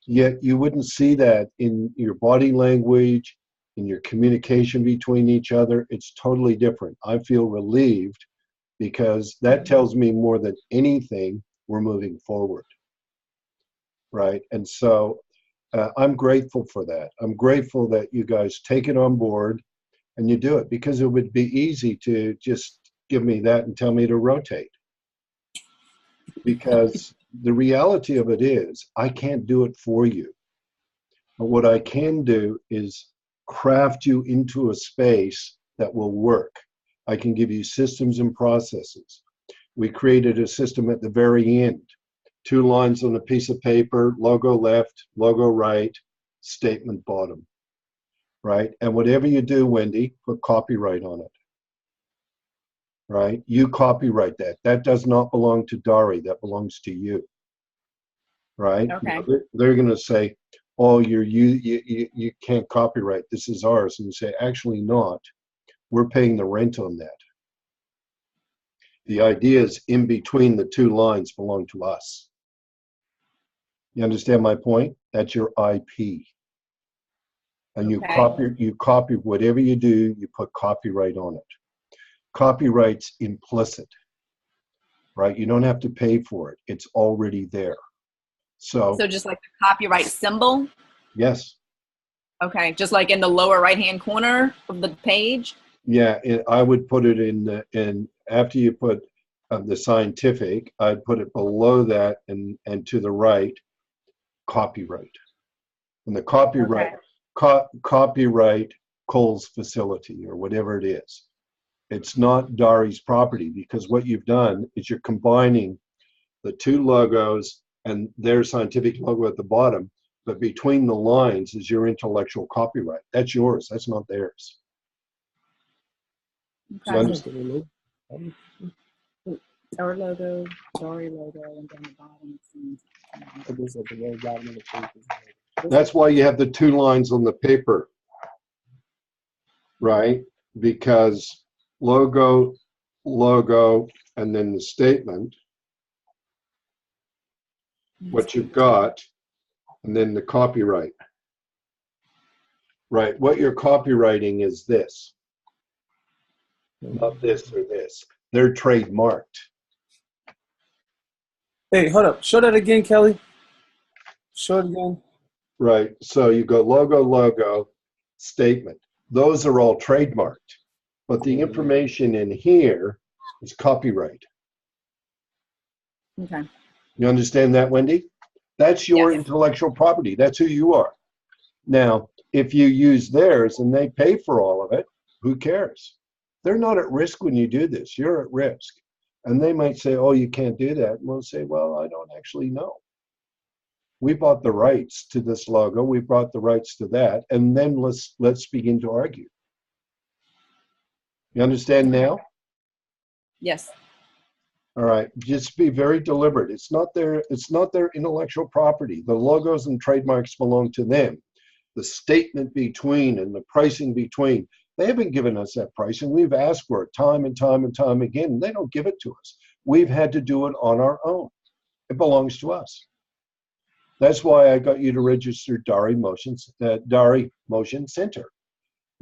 yet you wouldn't see that in your body language, in your communication between each other. It's totally different. I feel relieved because that tells me more than anything we're moving forward, right? And so I'm grateful for that. I'm grateful that you guys take it on board and you do it, because it would be easy to just give me that and tell me to rotate. Because the reality of it is, I can't do it for you. But what I can do is craft you into a space that will work. I can give you systems and processes. We created a system at the very end. 2 lines on a piece of paper, logo left, logo right, statement bottom. Right? And whatever you do, Wendy, put copyright on it. Right? You copyright that. That does not belong to Dari. That belongs to you. Right? Okay. They're going to say, "Oh, you can't copyright. This is ours." And you say, "Actually, not. We're paying the rent on that." The idea is in between the 2 lines belong to us. You understand my point? That's your IP. And you copy whatever you do, you put copyright on it. Copyright's implicit, right? You don't have to pay for it. It's already there. So just like the copyright symbol? Yes. Okay, just like in the lower right-hand corner of the page? Yeah, I would put it in after you put the scientific, I'd put it below that and to the right, copyright. And the copyright, copyright Cole's facility or whatever it is. It's not Dari's property, because what you've done is you're combining the 2 logos and their scientific logo at the bottom, but between the lines is your intellectual copyright. That's yours. That's not theirs. Okay. Our logo, sorry logo, and down the bottom. Put this at the very bottom of the page. That's why you have the 2 lines on the paper, right? Because logo, and then the statement, what you've got, and then the copyright. Right, what you're copywriting is this, not this or this. They're trademarked. Hey, hold up. Show that again, Kelly. Show it again. Right, so you go logo, statement. Those are all trademarked, but the information in here is copyright. Okay. You understand that, Wendy? That's your Yes. intellectual property. That's who you are. Now, if you use theirs and they pay for all of it, who cares? They're not at risk when you do this. You're at risk. And they might say, oh, you can't do that. And we'll say, well, I don't actually know. We bought the rights to this logo. We bought the rights to that. And then let's begin to argue. You understand now? Yes. All right, just be very deliberate. It's not their intellectual property. The logos and trademarks belong to them. The statement between and the pricing between, they haven't given us that pricing. We've asked for it time and time and time again, and they don't give it to us. We've had to do it on our own. It belongs to us. That's why I got you to register Dari Motion Center.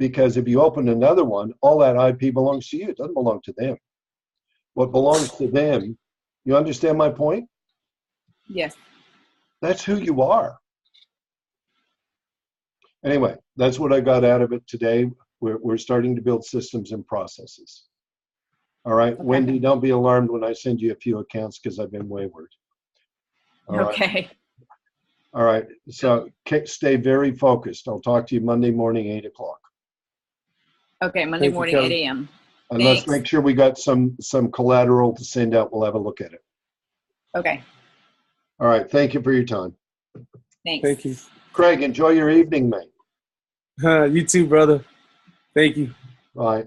Because if you open another one, all that IP belongs to you. It doesn't belong to them. What belongs to them, you understand my point? Yes. That's who you are. Anyway, that's what I got out of it today. We're starting to build systems and processes. All right, Okay. Wendy, don't be alarmed when I send you a few accounts because I've been wayward. All right. Okay. All right, so stay very focused. I'll talk to you Monday morning, 8 o'clock. Okay, Monday Thank you, morning, Kelly. 8 a.m. And let's Thanks. make sure we got some collateral to send out. We'll have a look at it. Okay, All right, thank you for your time. thanks. Thank you. Craig, enjoy your evening, mate. You too, brother. Thank you. Bye.